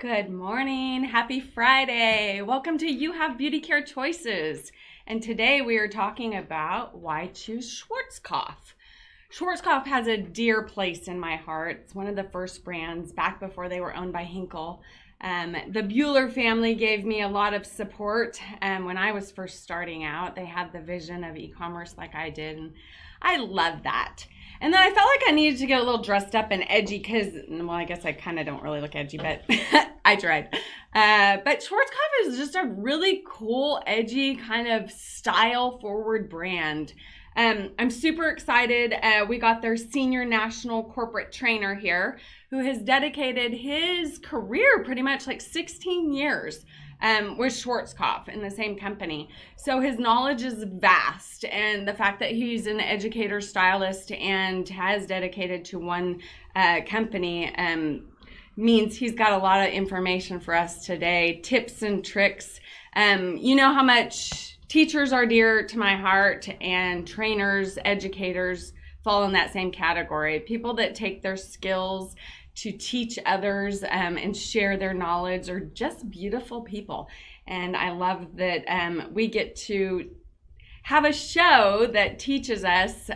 Good morning. Happy Friday. Welcome to You Have Beauty Care Choices. And today we are talking about why choose Schwarzkopf. Schwarzkopf has a dear place in my heart. It's one of the first brands back before they were owned by Henkel. The Bueller family gave me a lot of support when I was first starting out. They had the vision of e-commerce like I did, and I love that. And then I felt like I needed to get a little dressed up and edgy because, well, I guess I kind of don't really look edgy, but I tried. But Schwarzkopf is just a really cool, edgy, kind of style-forward brand. I'm super excited. We got their senior national corporate trainer here who has dedicated his career pretty much like 16 years with Schwarzkopf in the same company. So his knowledge is vast, and the fact that he's an educator stylist and has dedicated to one company means he's got a lot of information for us today, tips and tricks. You know how much teachers are dear to my heart, and trainers, educators fall in that same category. People that take their skills to teach others and share their knowledge are just beautiful people. And I love that we get to have a show that teaches us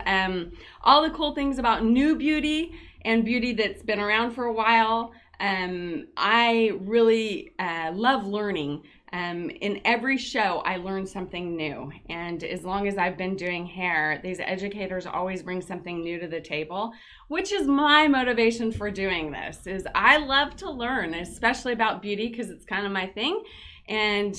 all the cool things about new beauty and beauty that's been around for a while. I really love learning. In every show, I learn something new. And as long as I've been doing hair, these educators always bring something new to the table, which is my motivation for doing this, is I love to learn, especially about beauty, because it's kind of my thing. And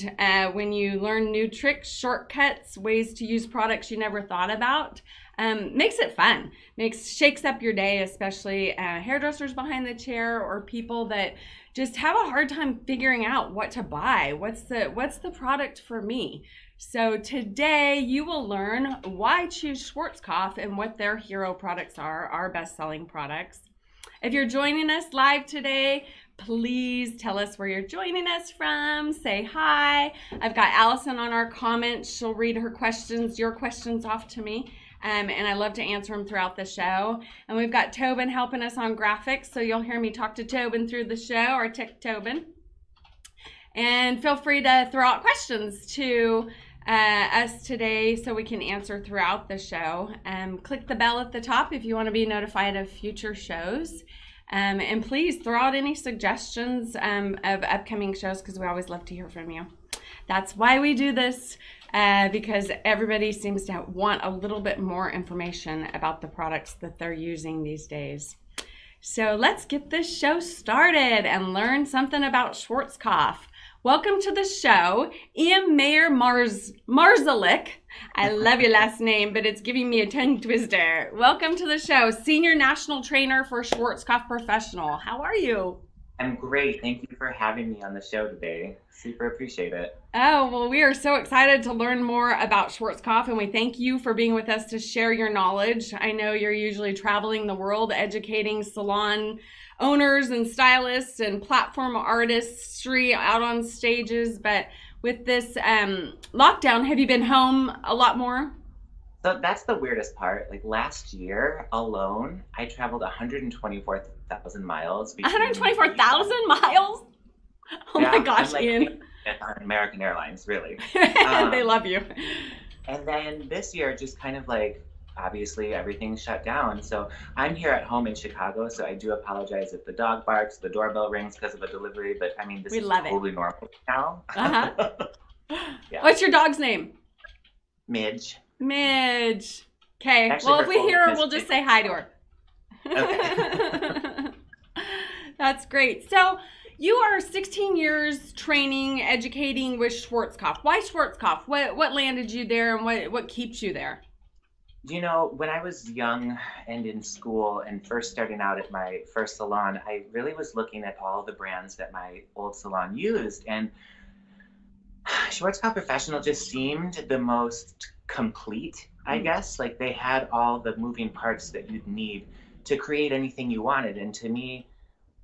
when you learn new tricks, shortcuts, ways to use products you never thought about, makes it fun. Shakes up your day, especially hairdressers behind the chair or people that just have a hard time figuring out what to buy. What's the product for me? So today you will learn why choose Schwarzkopf and what their hero products are, our best-selling products. If you're joining us live today, please tell us where you're joining us from. Say hi. I've got Allison on our comments. She'll read her questions, your questions off to me. And I love to answer them throughout the show. And we've got Tobin helping us on graphics, so you'll hear me talk to Tobin through the show, or Tech Tobin. And feel free to throw out questions to us today so we can answer throughout the show. Click the bell at the top if you want to be notified of future shows. And please throw out any suggestions of upcoming shows, because we always love to hear from you. That's why we do this, because everybody seems to want a little bit more information about the products that they're using these days. So let's get this show started and learn something about Schwarzkopf. Welcome to the show, Ian Mayer-Marszalek. I love your last name, but it's giving me a tongue twister. Welcome to the show, Senior National Trainer for Schwarzkopf Professional. How are you? I'm great. Thank you for having me on the show today. Super appreciate it. Oh, well, we are so excited to learn more about Schwarzkopf, and we thank you for being with us to share your knowledge. I know you're usually traveling the world educating salon owners and stylists and platform artistry out on stages, but with this lockdown, have you been home a lot more? So that's the weirdest part. Like last year alone, I traveled 124,000 miles. 124,000 miles? Oh yeah, my gosh, like, Ian. On American Airlines, really. They love you. And then this year, just kind of like, obviously everything's shut down. So I'm here at home in Chicago, so I do apologize if the dog barks, the doorbell rings because of a delivery, but I mean, this is totally normal now. Uh-huh. Yeah. What's your dog's name? Midge. Midge. Okay, Actually, well, if we hear her, Miss we'll just Midge. say hi to her. Okay. That's great. So you are 16 years training, educating with Schwarzkopf. Why Schwarzkopf? What landed you there, and what keeps you there? You know, when I was young and in school and first starting out at my first salon, I really was looking at all the brands that my old salon used. And Schwarzkopf Professional just seemed the most complete, I guess. Like they had all the moving parts that you'd need to create anything you wanted. And to me,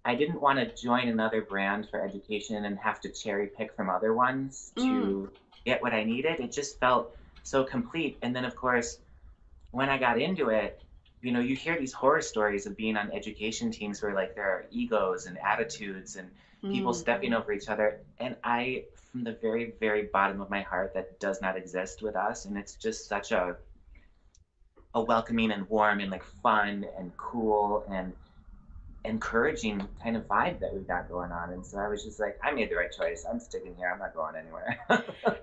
I didn't want to join another brand for education and have to cherry pick from other ones to get what I needed. It just felt so complete. And then, of course, when I got into it, you know, you hear these horror stories of being on education teams where like there are egos and attitudes, and people stepping Mm. over each other. And I, from the very, very bottom of my heart, that does not exist with us. And it's just such a welcoming and warm and like fun and cool and encouraging kind of vibe that we've got going on. And so I was just like, I made the right choice. I'm sticking here. I'm not going anywhere.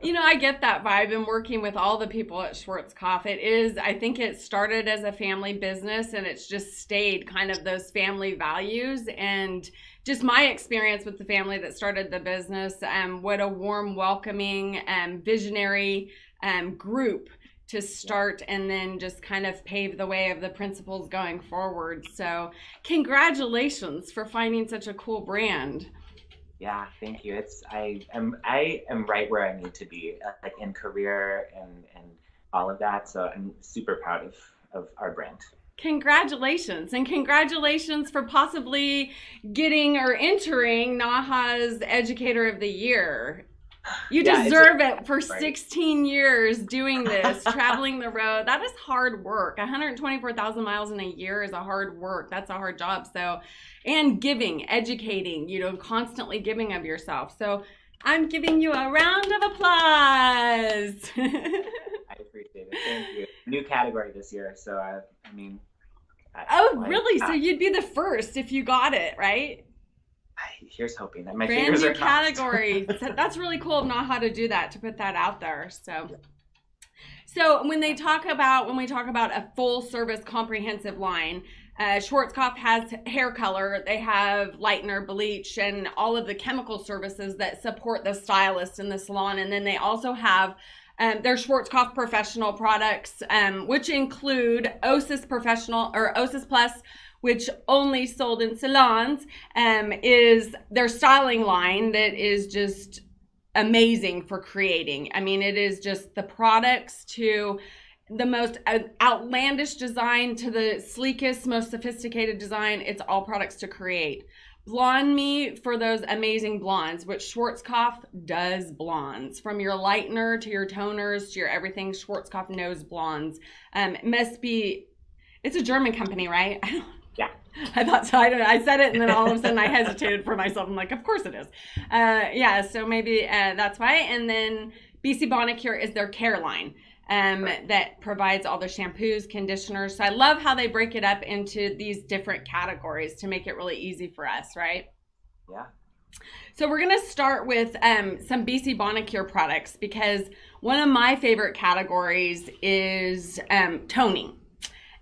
You know, I get that vibe in working with all the people at Schwarzkopf. It is, I think it started as a family business and it's just stayed kind of those family values. And just my experience with the family that started the business, what a warm, welcoming, visionary group to start and then just kind of pave the way of the principles going forward. So congratulations for finding such a cool brand. Yeah, thank you. I am right where I need to be, like in career and all of that. So I'm super proud of our brand. Congratulations, and congratulations for possibly getting or entering NAHA's Educator of the Year. You deserve it for 16 years doing this, traveling the road. That is hard work. 124,000 miles in a year is a hard work. That's a hard job. So, and giving, educating, you know, constantly giving of yourself. So I'm giving you a round of applause. I appreciate it. Thank you. New category this year. So, I mean. Oh, really? So you'd be the first if you got it, right? Here's hoping that my brand fingers new are crossed. category. That's really cool of NAHA to do that, to put that out there. So when we talk about a full service comprehensive line, Schwarzkopf has hair color, they have lightener, bleach, and all of the chemical services that support the stylist in the salon. And then they also have their Schwarzkopf Professional products, which include OSiS Professional or OSiS Plus, which only sold in salons, is their styling line that is just amazing for creating. I mean, it is just the products to the most outlandish design to the sleekest, most sophisticated design. It's all products to create. Blonde Me for those amazing blondes, which Schwarzkopf does blondes. From your lightener to your toners to your everything, Schwarzkopf knows blondes. It's a German company, right? Yeah. I thought so. I said it and then all of a sudden I hesitated for myself. I'm like, of course it is. Yeah, so maybe that's why. And then BC Bonacure is their care line that provides all their shampoos, conditioners. So I love how they break it up into these different categories to make it really easy for us, right? Yeah. So we're going to start with some BC Bonacure products because one of my favorite categories is toning.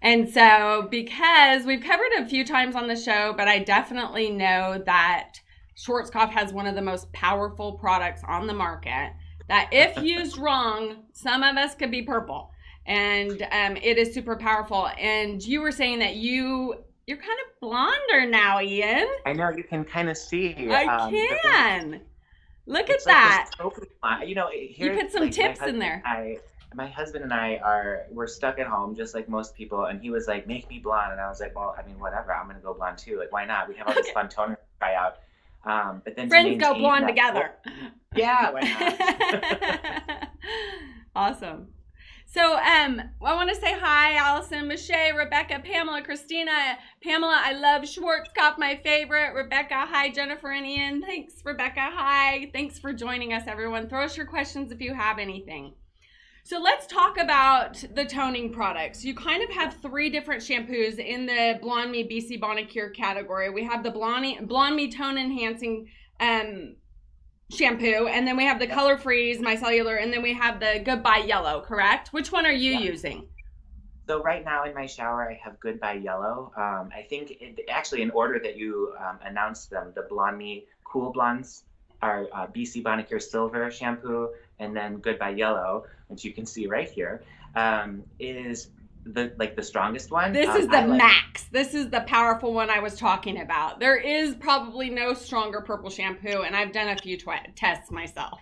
And so because we've covered it a few times on the show, but I definitely know that Schwarzkopf has one of the most powerful products on the market that if used wrong, some of us could be purple. And it is super powerful. And you were saying that you're kind of blonder now, Ian. I know, you can kind of see. I can. Look at that. You know, you put some tips in there. My husband and we're stuck at home just like most people, and he was like, make me blonde, and I was like, well, I mean, whatever, I'm gonna go blonde too, like why not, we have all this fun toner to try out, but then friends go blonde together. Yeah, why not? Awesome. So I want to say hi, Allison, Michelle, Rebecca, Pamela, Christina. Pamela, I love Schwarzkopf, my favorite. Rebecca, hi. Jennifer and Ian, thanks. Rebecca, hi. Thanks for joining us, everyone. Throw us your questions if you have anything. So let's talk about the toning products. You kind of have three different shampoos in the Blonde Me BC Bonacure category. We have the Blonde Me Tone Enhancing shampoo, and then we have the Color Freeze Micellar, and then we have the Goodbye Yellow, correct? Which one are you using? So right now in my shower, I have Goodbye Yellow. I think actually in order that you announced them, the Blonde Me Cool Blondes are BC Bonacure Silver shampoo, and then Goodbye Yellow, which you can see right here, is the strongest one. This is the max. This is the powerful one I was talking about. There is probably no stronger purple shampoo, and I've done a few tests myself.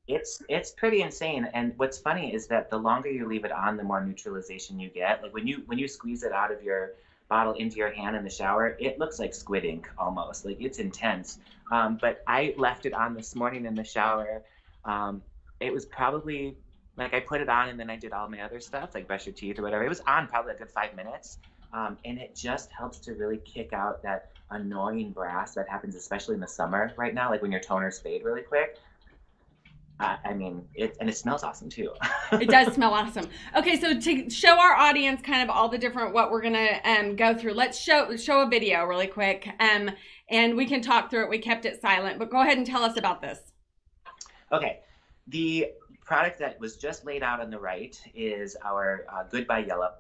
It's pretty insane. And what's funny is that the longer you leave it on, the more neutralization you get. Like when you squeeze it out of your bottle into your hand in the shower, it looks like squid ink almost. Like it's intense. But I left it on this morning in the shower. It was probably like I put it on and then I did all my other stuff, like brush your teeth or whatever. It was on probably a good 5 minutes. And it just helps to really kick out that annoying brass that happens, especially in the summer right now, like when your toners fade really quick. I mean, it smells awesome too. It does smell awesome. Okay, so to show our audience kind of all the different what we're gonna go through, let's show a video really quick, and we can talk through it. We kept it silent, but go ahead and tell us about this. Okay, the product that was just laid out on the right is our Goodbye Yellow.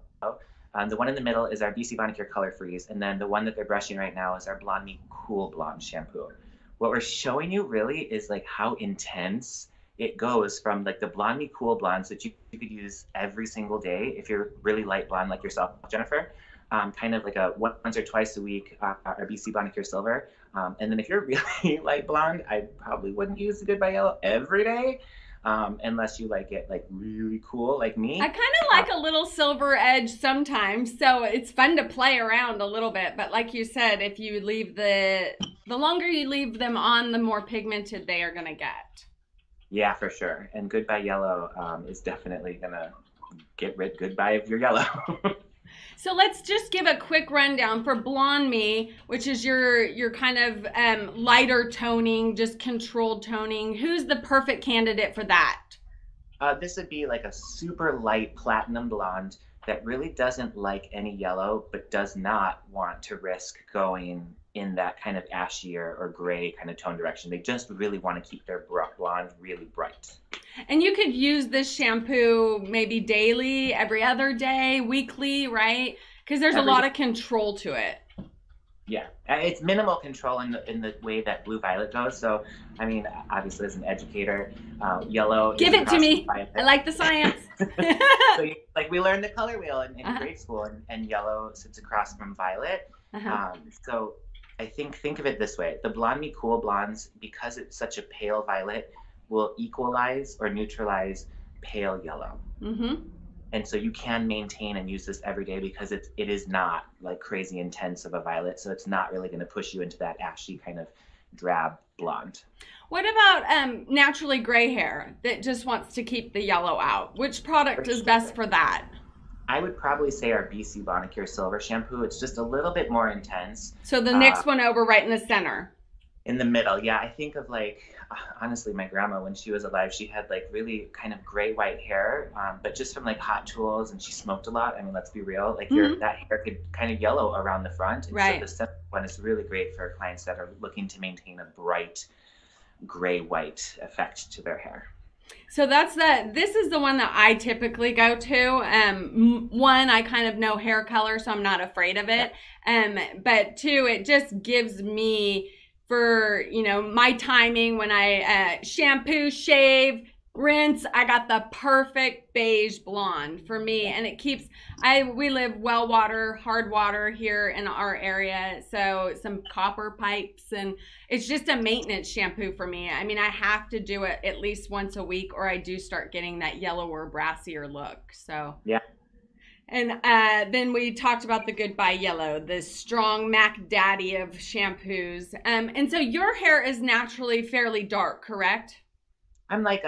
The one in the middle is our BC Bonacure Color Freeze, and then the one that they're brushing right now is our Blonde Me Cool Blonde shampoo. What we're showing you really is like how intense it goes from like the Blonde Me Cool Blondes that you could use every single day if you're really light blonde like yourself, Jennifer. Kind of like a once or twice a week, our BC Bonacure Silver. And then if you're really light blonde, I probably wouldn't use the Goodbye Yellow every day. Unless you like it like really cool like me. I kind of like a little silver edge sometimes, so it's fun to play around a little bit. But like you said, if you leave the longer you leave them on, the more pigmented they are going to get. Yeah, for sure. And Goodbye Yellow is definitely going to get rid goodbye of your yellow. So let's just give a quick rundown for Blonde Me, which is your kind of lighter toning, just controlled toning. Who's the perfect candidate for that? This would be like a super light platinum blonde that really doesn't like any yellow, but does not want to risk going in that kind of ashier or gray kind of tone direction. They just really want to keep their blonde really bright. And you could use this shampoo maybe daily, every other day, weekly, right? Because there's a lot of control to it. Yeah, it's minimal control in the way that Blue Violet goes. So, I mean, obviously as an educator, yellow. Give it to me. I like the science. So, like we learned the color wheel in grade school, and yellow sits across from violet. So I think of it this way: the Blonde Me Cool Blondes, because it's such a pale violet, will equalize or neutralize pale yellow. And so you can maintain and use this every day because it is not like crazy intense of a violet. So it's not really going to push you into that ashy kind of drab blonde. What about naturally gray hair that just wants to keep the yellow out? Which product is best for that? I would probably say our BC Bonacure Silver shampoo. It's just a little bit more intense. So the next one over right in the center. In the middle, yeah. I think of like, honestly, my grandma, when she was alive, she had like really kind of gray white hair, but just from like hot tools, and she smoked a lot. I mean, let's be real, like that hair could kind of yellow around the front. And so the second one is really great for clients that are looking to maintain a bright gray white effect to their hair. So this is the one that I typically go to. One, I kind of know hair color, so I'm not afraid of it. But two, it just gives me, for, you know, my timing when I shampoo, shave, rinse, I got the perfect beige blonde for me. And it keeps, we live well water, hard water here in our area. So some copper pipes, and it's just a maintenance shampoo for me. I mean, I have to do it at least once a week or I do start getting that yellower, brassier look. So yeah. And then we talked about the Goodbye Yellow, the strong Mac Daddy of shampoos. And so your hair is naturally fairly dark, correct? I'm like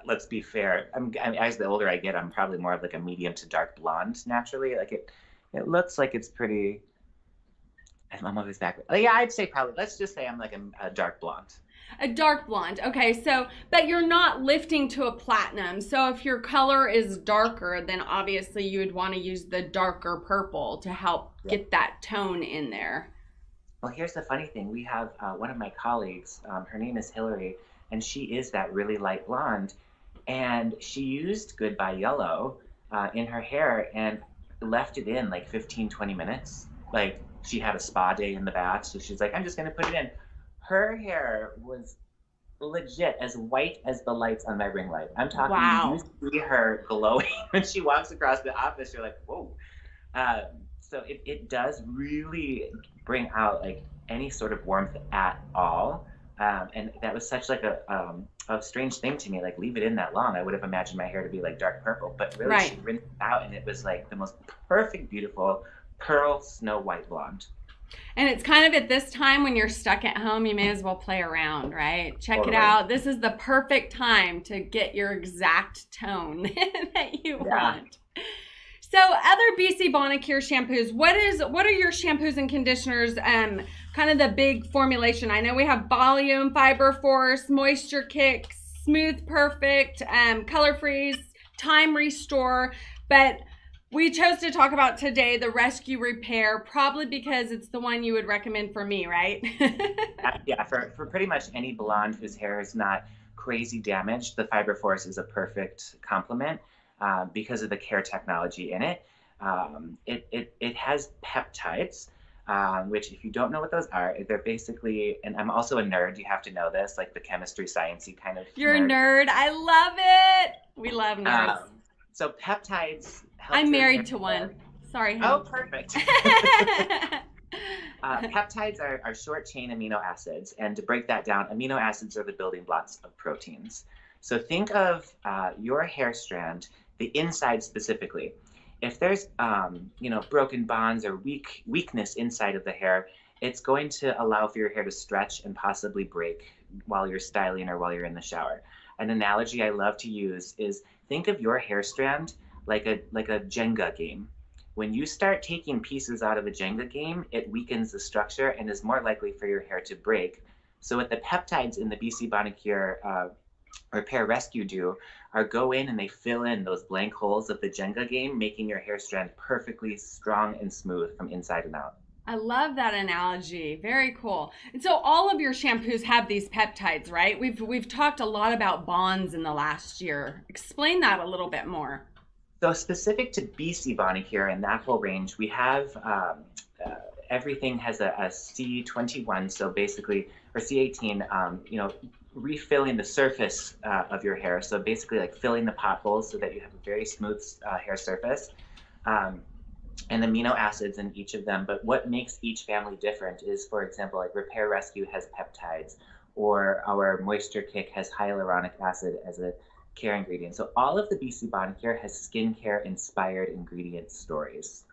let's be fair. I mean, as the older I get, I'm probably more of like a medium to dark blonde naturally. Like it looks like it's pretty. I'm always back. Yeah, I'd say probably. Let's just say I'm like a dark blonde. A dark blonde. Okay, so, but you're not lifting to a platinum. So if your color is darker, then obviously you would want to use the darker purple to help get that tone in there. Well, here's the funny thing. We have one of my colleagues, her name is Hillary, and she is that really light blonde. And she used Goodbye Yellow in her hair and left it in like 15, 20 minutes. Like she had a spa day in the bath. So she's like, I'm just going to put it in. Her hair was legit as white as the lights on my ring light. I'm talking, you see her glowing when she walks across the office. You're like, whoa. So it does really bring out like any sort of warmth at all. And that was such like a strange thing to me, like leave it in that long. I would have imagined my hair to be like dark purple, but really she rinsed it out and it was like the most perfect, beautiful pearl snow white blonde. And it's kind of at this time when you're stuck at home, you may as well play around, right? Check it out. This is the perfect time to get your exact tone that you want. So other BC Bonacure shampoos, what are your shampoos and conditioners, kind of the big formulation? I know we have Volume, Fiber Force, Moisture Kick, Smooth Perfect, Color Freeze, Time Restore, but we chose to talk about today the Rescue Repair, probably because it's the one you would recommend for me, right? Yeah, for pretty much any blonde whose hair is not crazy damaged, the Fiber Force is a perfect complement because of the care technology in it. It has peptides, which if you don't know what those are, they're basically, and I'm also a nerd, you have to know this, like the chemistry, sciencey kind of You're a nerd. I love it. We love nerds. So peptides help. I'm married to one. Sorry. Oh, perfect. Peptides are short-chain amino acids, and to break that down, amino acids are the building blocks of proteins. So think of your hair strand, the inside specifically. If there's broken bonds or weakness inside of the hair, it's going to allow for your hair to stretch and possibly break while you're styling or while you're in the shower. An analogy I love to use is think of your hair strand like a Jenga game. When you start taking pieces out of a Jenga game, it weakens the structure and is more likely for your hair to break. So what the peptides in the BC Bonacure Repair Rescue do are go in and they fill in those blank holes of the Jenga game, making your hair strand perfectly strong and smooth from inside and out. I love that analogy. Very cool. And so all of your shampoos have these peptides, right? We've talked a lot about bonds in the last year. Explain that a little bit more. So specific to BC Bonacure and that whole range, we have everything has a C21, so basically, or C18, refilling the surface of your hair. So basically like filling the potholes so that you have a very smooth hair surface. And amino acids in each of them. But what makes each family different is, for example, like Repair Rescue has peptides, or our Moisture Kick has hyaluronic acid as a care ingredient. So all of the BC Bonacure has skincare inspired ingredient stories.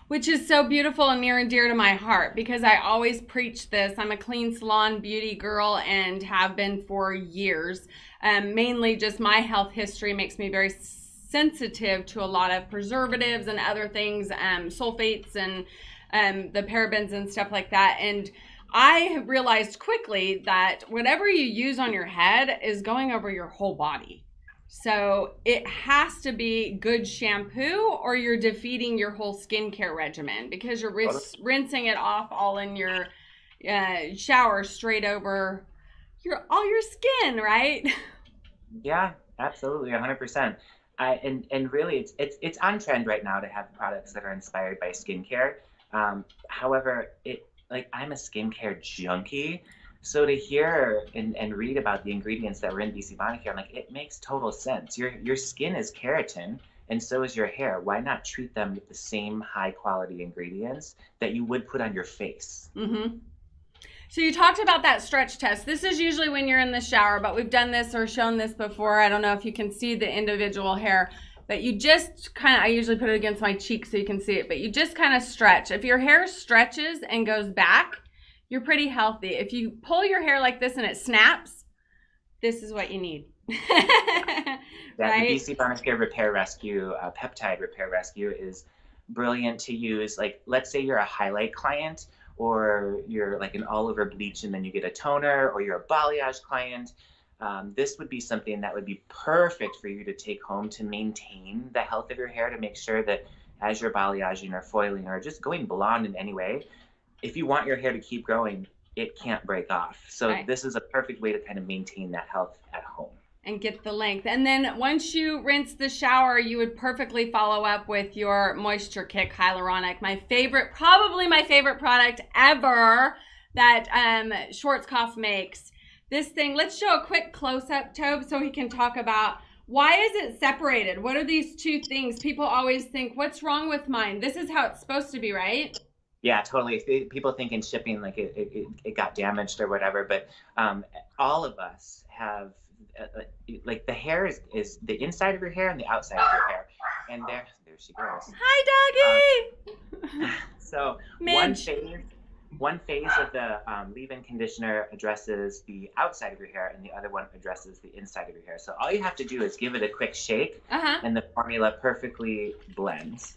Which is so beautiful and near and dear to my heart, because I always preach this. I'm a clean salon beauty girl and have been for years. Mainly just my health history makes me very sensitive to a lot of preservatives and other things, sulfates and the parabens and stuff like that. And I realized quickly that whatever you use on your head is going over your whole body. So it has to be good shampoo or you're defeating your whole skincare regimen, because you're rinsing it off all in your shower straight over all your skin, right? Yeah, absolutely, 100%. And really, it's on trend right now to have products that are inspired by skincare. However, I'm a skincare junkie, so to hear and read about the ingredients that were in BC Bonacure, I'm like, it makes total sense. Your skin is keratin, and so is your hair. Why not treat them with the same high quality ingredients that you would put on your face? Mm-hmm. So you talked about that stretch test. This is usually when you're in the shower, but we've done this or shown this before. I don't know if you can see the individual hair, but you just kind of, I usually put it against my cheek so you can see it, but you just kind of stretch. If your hair stretches and goes back, you're pretty healthy. If you pull your hair like this and it snaps, this is what you need. Right? The BC Bonacure Repair Rescue, Peptide Repair Rescue is brilliant to use. Like, let's say you're a highlight client, or you're like an all-over bleach and then you get a toner, or you're a balayage client. This would be something that would be perfect for you to take home to maintain the health of your hair, to make sure that as you're balayaging or foiling or just going blonde in any way, if you want your hair to keep growing, it can't break off. So This is a perfect way to kind of maintain that health at home. And get the length. And then once you rinse the shower, you would perfectly follow up with your Moisture Kick Hyaluronic. Probably my favorite product ever that Schwarzkopf makes. This thing, let's show a quick close-up, Tobe, so he can talk about why is it separated? What are these two things? People always think, what's wrong with mine? This is how it's supposed to be, right? Yeah, totally. People think in shipping like it got damaged or whatever, but all of us have like the hair is the inside of your hair and the outside of your hair, and there she goes. Hi, doggy. So Midge. one phase of the leave-in conditioner addresses the outside of your hair, and the other one addresses the inside of your hair. So all you have to do is give it a quick shake, and the formula perfectly blends.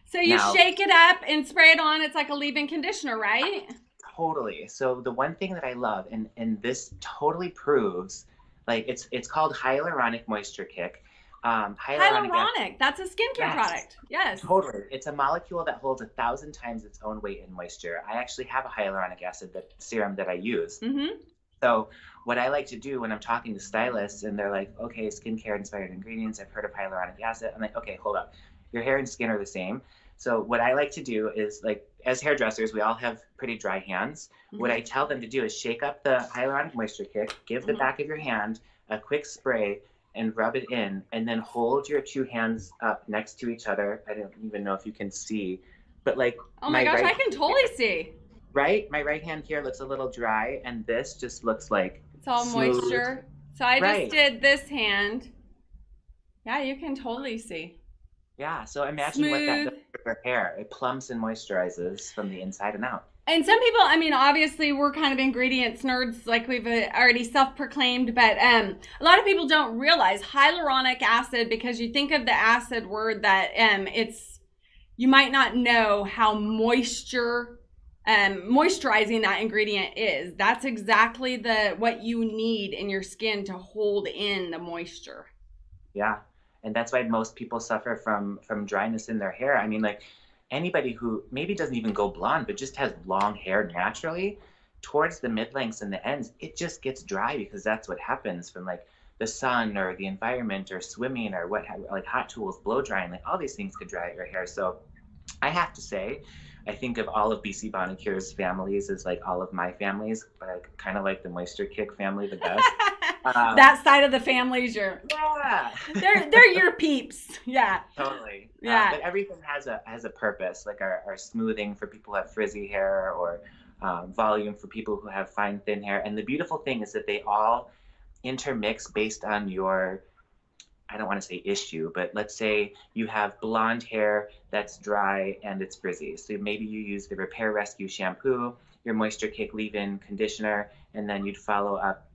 So you shake it up and spray it on. It's like a leave-in conditioner, right? Totally. So the one thing that I love, and this totally proves, like it's called hyaluronic moisture kick. Hyaluronic. That's a skincare product. Yes. Totally. It's a molecule that holds 1,000 times its own weight in moisture. I actually have a hyaluronic acid serum that I use. So what I like to do when I'm talking to stylists and they're like, okay, skincare inspired ingredients, I've heard of hyaluronic acid. I'm like, okay, hold up. Your hair and skin are the same. So what I like to do is, like, as hairdressers, we all have pretty dry hands. What I tell them to do is shake up the hyaluronic moisture kick, give the back of your hand a quick spray, and rub it in, and then hold your two hands up next to each other. I don't even know if you can see, but like, oh my gosh, I can totally see. Right? My right hand here looks a little dry, and this just looks like it's all smooth moisture. So I just did this hand. Yeah, you can totally see. Yeah, so imagine what that does for your hair. It plumps and moisturizes from the inside and out. And some people, I mean, obviously we're kind of ingredients nerds, like we've already self-proclaimed, but a lot of people don't realize hyaluronic acid, because you think of the acid word that you might not know how moisturizing that ingredient is. That's exactly what you need in your skin to hold in the moisture. Yeah. And that's why most people suffer from dryness in their hair. I mean, like, anybody who maybe doesn't even go blonde, but just has long hair naturally, towards the mid-lengths and the ends, it just gets dry, because that's what happens from like the sun or the environment or swimming or like hot tools, blow drying, like all these things could dry out your hair. So I have to say, I think of all of BC Bonacure's families as like all of my families, but I kind of like the Moisture Kick family the best. That side of the family's they're your peeps. Yeah. Totally. Yeah. But everything has a purpose, like our smoothing for people who have frizzy hair, or volume for people who have fine, thin hair. And the beautiful thing is that they all intermix based on your, I don't want to say issue, but let's say you have blonde hair that's dry and it's frizzy. So maybe you use the Repair Rescue shampoo, your Moisture Kick leave-in conditioner, and then you'd follow up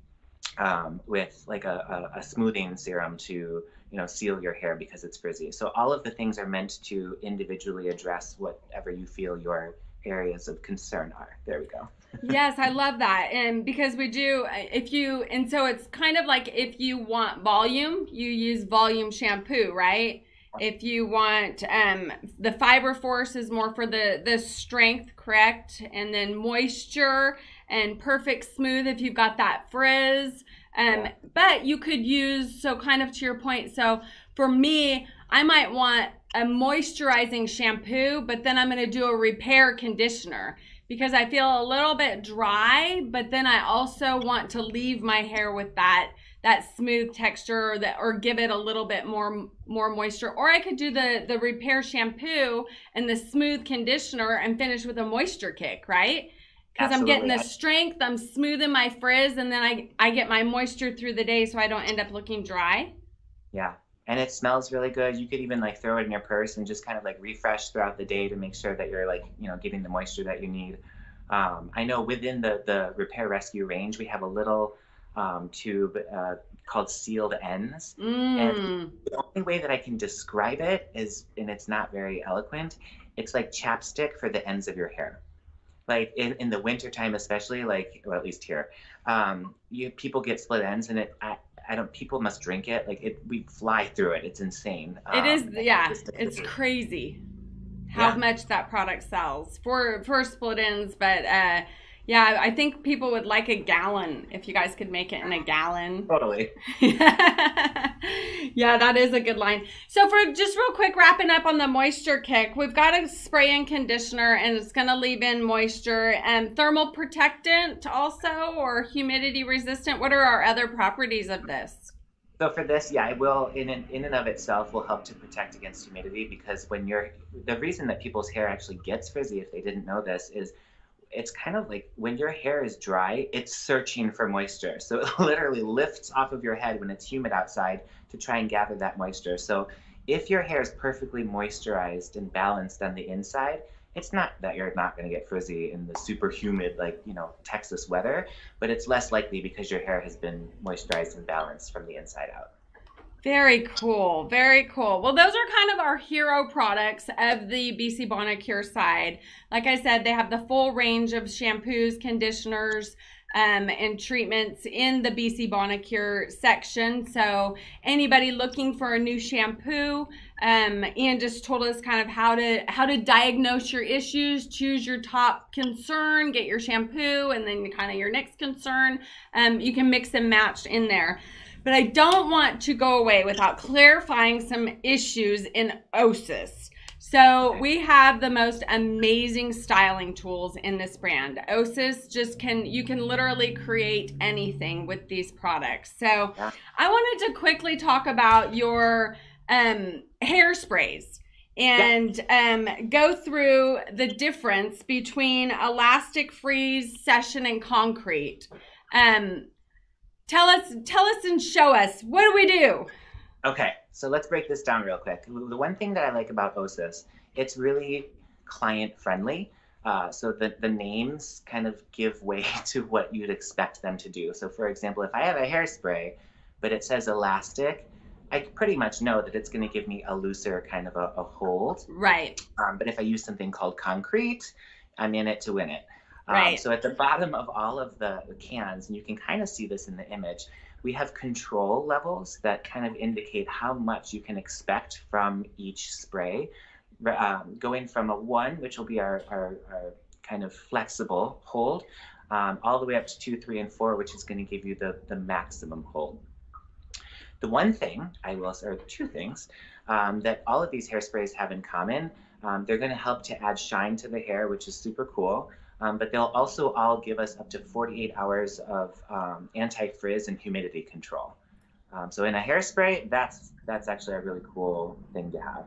with like a smoothing serum to, seal your hair because it's frizzy. So all of the things are meant to individually address whatever you feel your areas of concern are. There we go. Yes, I love that. And because we do, so it's kind of like, if you want volume, you use volume shampoo, right? If you want, the Fiber Force is more for the strength, correct? And then moisture and perfect smooth if you've got that frizz. But you could use, so kind of to your point, so for me, I might want a moisturizing shampoo, but then I'm going to do a repair conditioner, because I feel a little bit dry, but then I also want to leave my hair with that smooth texture, or give it a little bit more moisture. Or I could do the repair shampoo and the smooth conditioner and finish with a moisture kick, right? Because I'm getting the strength, I'm smoothing my frizz, and then I get my moisture through the day so I don't end up looking dry. Yeah. And it smells really good. You could even like throw it in your purse and just kind of like refresh throughout the day to make sure that you're like, getting the moisture that you need. I know within the Repair Rescue range, we have a little tube called Sealed Ends. And the only way that I can describe it is, and it's not very eloquent, it's like chapstick for the ends of your hair. Like in the wintertime, especially, like, or at least here, people get split ends, and people must drink it. Like we fly through it. It's insane. It is, yeah. It's crazy how much that product sells for split ends. But yeah, I think people would like a gallon if you guys could make it in a gallon. Totally. Yeah, that is a good line. So for just real quick, wrapping up on the Moisture Kick, we've got a spray and conditioner, and it's going to leave in moisture and thermal protectant also, or humidity resistant. What are our other properties of this? So for this, yeah, it will, in and of itself, will help to protect against humidity, because the reason that people's hair actually gets frizzy, if they didn't know this, is it's kind of like when your hair is dry, it's searching for moisture. So it literally lifts off of your head when it's humid outside to try and gather that moisture. So if your hair is perfectly moisturized and balanced on the inside, It's not that you're not going to get frizzy in the super humid, like, Texas weather, but it's less likely because your hair has been moisturized and balanced from the inside out. Very cool. Very cool. Well, those are kind of our hero products of the BC Bonacure side. Like I said, they have the full range of shampoos, conditioners, and treatments in the BC Bonacure section. So anybody looking for a new shampoo, Ian just told us kind of how to diagnose your issues, choose your top concern, get your shampoo, and then kind of your next concern. You can mix and match in there. But I don't want to go away without clarifying some issues in OSiS. So we have the most amazing styling tools in this brand. OSiS you can literally create anything with these products. So I wanted to quickly talk about your hairsprays and go through the difference between elastic freeze, session, and concrete. Tell us and show us, what do we do? Okay, so let's break this down real quick. The one thing that I like about OSiS, it's really client friendly. So the names kind of give way to what you'd expect them to do. So for example, if I have a hairspray, but it says elastic, I pretty much know that it's going to give me a looser kind of a hold. Right. But if I use something called concrete, I'm in it to win it. Right. So at the bottom of all of the cans, and you can kind of see this in the image, we have control levels that kind of indicate how much you can expect from each spray, going from a 1, which will be our kind of flexible hold, all the way up to 2, 3, and 4, which is going to give you the maximum hold. The one thing or two things that all of these hairsprays have in common, they're going to help to add shine to the hair, which is super cool. But they'll also all give us up to 48 hours of anti-frizz and humidity control. So in a hairspray, that's actually a really cool thing to have.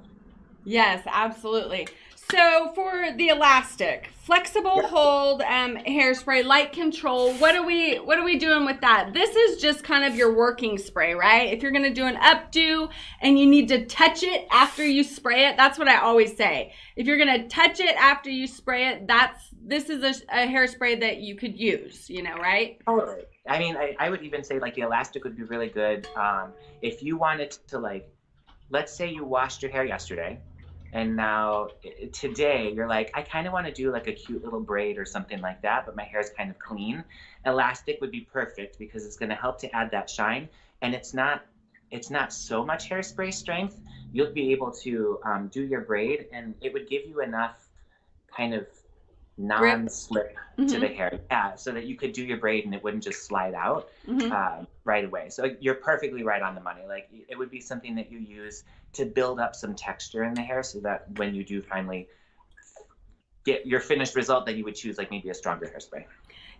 Yes, absolutely. So for the elastic, flexible hold hairspray, light control, what are we doing with that? This is just kind of your working spray, right? If you're going to do an updo and you need to touch it after you spray it, that's what I always say. If you're going to touch it after you spray it, this is a hairspray that you could use, right? Totally. I mean, I would even say like the elastic would be really good if you wanted to, let's say you washed your hair yesterday. And now today you're like, I kind of want to do like a cute little braid or something like that, but my hair is kind of clean. Elastic would be perfect because it's going to help to add that shine. And it's not so much hairspray strength. You'll be able to do your braid, and it would give you enough kind of non-slip to the hair, so that you could do your braid and it wouldn't just slide out right away. So you're perfectly right on the money. Like, it would be something that you use to build up some texture in the hair, so that when you do finally get your finished result, that you would choose like maybe a stronger hairspray.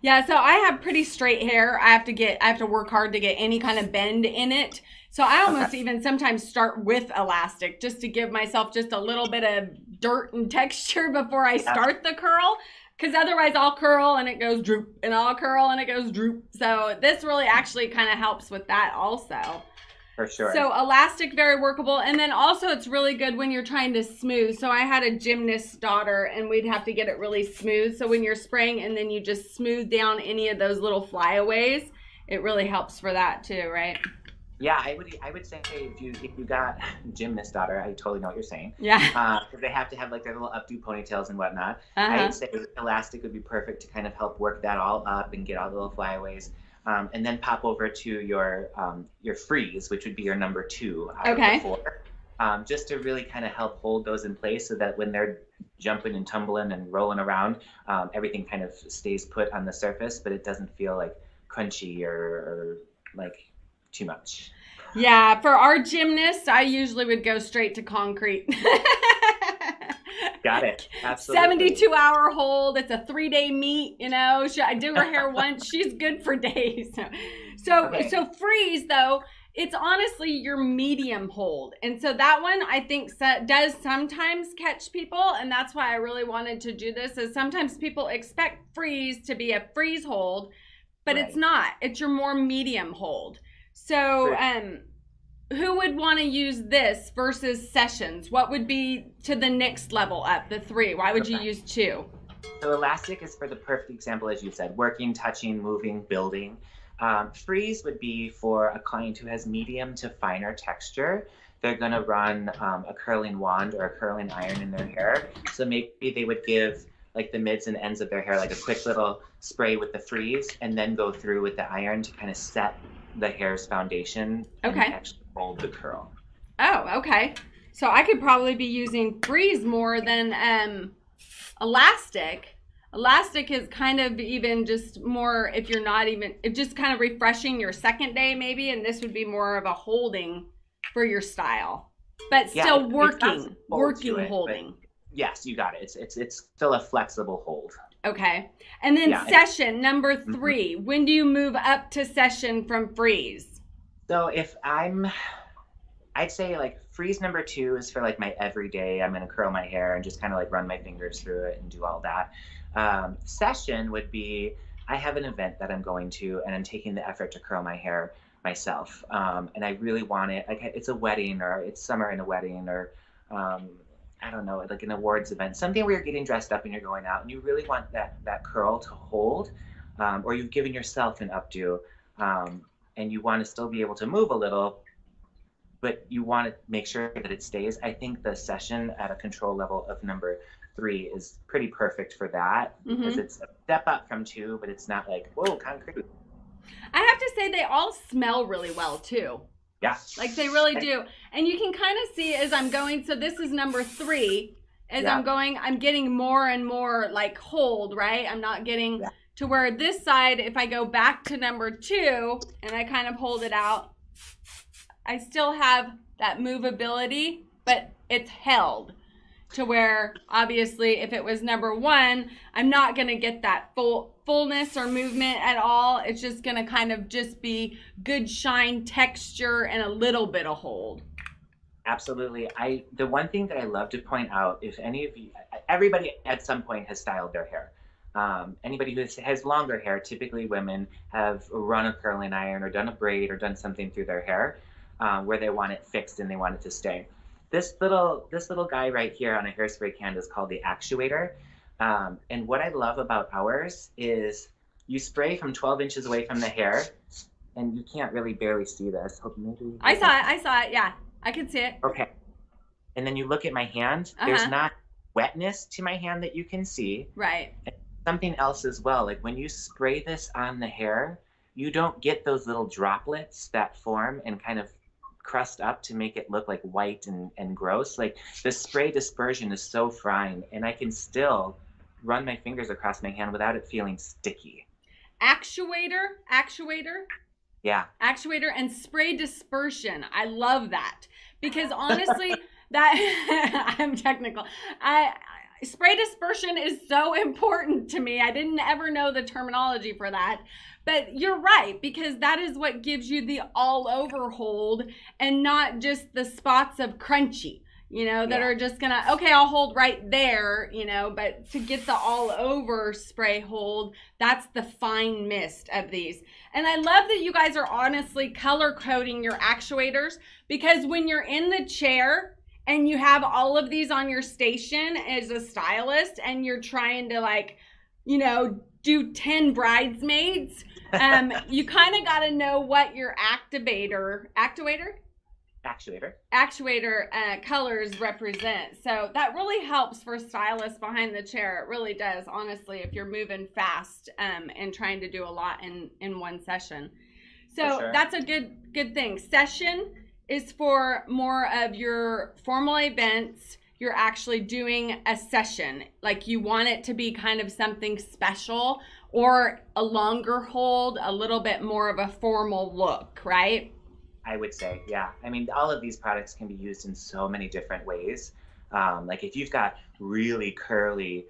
Yeah, so I have pretty straight hair. I have to work hard to get any kind of bend in it. So I almost even sometimes start with elastic just to give myself just a little bit of dirt and texture before I start the curl. Because otherwise I'll curl and it goes droop, and I'll curl and it goes droop. So this really actually kind of helps with that also. For sure. So elastic, very workable. And then also it's really good when you're trying to smooth. So I had a gymnast's daughter and we'd have to get it really smooth. So when you're spraying and then you just smooth down any of those little flyaways, it really helps for that too, right? Yeah, I would say if you got gymnast daughter, I totally know what you're saying. Yeah. Because they have to have like their little updo ponytails and whatnot. I'd say elastic would be perfect to kind of help work that all up and get all the little flyaways. And then pop over to your freeze, which would be your number 2 out of the 4. Just to really kind of help hold those in place so that when they're jumping and tumbling and rolling around, everything kind of stays put on the surface, but it doesn't feel like crunchy or like too much. Yeah, for our gymnasts, I usually would go straight to concrete. Got it. Absolutely. 72-hour hold. It's a 3-day meet, I do her hair once. She's good for days. So freeze, though, it's honestly your medium hold. And so that one, I think, does sometimes catch people. And that's why I really wanted to do this, is sometimes people expect freeze to be a freeze hold, but it's not. It's your more medium hold. So who would want to use this versus sessions? What would be to the next level up, the 3? Why would you use 2? So elastic is for the perfect example, as you said, working, touching, moving, building. Freeze would be for a client who has medium to finer texture. They're going to run a curling wand or a curling iron in their hair. So maybe they would give like the mids and ends of their hair like a quick little spray with the freeze, and then go through with the iron to kind of set the hair's foundation and actually hold the curl. Oh, okay. So I could probably be using freeze more than elastic. Elastic is kind of even just more, if you're not even, it just kind of refreshing your second day maybe, and this would be more of a holding for your style, but still working holding. Yes, you got it. It's still a flexible hold. Okay. And then session number 3. When do you move up to session from freeze? So I'd say like freeze number 2 is for like my everyday. I'm going to curl my hair and just kind of like run my fingers through it and do all that. Session would be, I have an event that I'm going to, and I'm taking the effort to curl my hair myself. And I really want it. Like it's a wedding, or it's summer in a wedding, or I don't know, like an awards event, something where you're getting dressed up and you're going out and you really want that curl to hold, or you've given yourself an updo, and you want to still be able to move a little, but you want to make sure that it stays. I think the session at a control level of number 3 is pretty perfect for that, because it's a step up from 2, but it's not like, whoa, concrete. I have to say they all smell really well too. Yeah. Like they really do. And you can kind of see as I'm going, so this is number 3. As I'm going, I'm getting more and more like hold, right? I'm not getting to where this side, if I go back to number 2 and I kind of hold it out, I still have that movability, but it's held to where obviously if it was number 1, I'm not going to get that fullness or movement at all. It's just going to kind of just be good shine texture and a little bit of hold. Absolutely. The one thing that I love to point out, if any of you, everybody at some point has styled their hair. Anybody who has longer hair, typically women, have run a curling iron or done a braid or done something through their hair where they want it fixed and they want it to stay. This little guy right here on a hairspray can is called the actuator. And what I love about ours is you spray from 12 inches away from the hair, and you can't really barely see this. Maybe I saw it. Yeah, I can see it. Okay. And then you look at my hand. There's not wetness to my hand that you can see. Right. And something else as well. Like when you spray this on the hair, you don't get those little droplets that form and kind of crust up to make it look like white and gross. Like the spray dispersion is so fine, and I can still run my fingers across my hand without it feeling sticky. Actuator. Yeah. Actuator and spray dispersion. I love that because honestly, that I'm technical. Spray dispersion is so important to me. I didn't ever know the terminology for that. But you're right, because that is what gives you the all over hold and not just the spots of crunchy, that are just gonna, okay, I'll hold right there, but to get the all over spray hold, that's the fine mist of these. And I love that you guys are honestly color coding your actuators, because when you're in the chair and you have all of these on your station as a stylist and you're trying to do 10 bridesmaids, you kind of got to know what your actuator colors represent. So that really helps for stylists behind the chair. It really does, honestly, if you're moving fast and trying to do a lot in one session. So that's a good thing. Session is for more of your formal events. You're actually doing a session. Like you want it to be kind of something special, or a longer hold, a little bit more of a formal look, right? I would say, yeah. I mean, all of these products can be used in so many different ways. Like if you've got really curly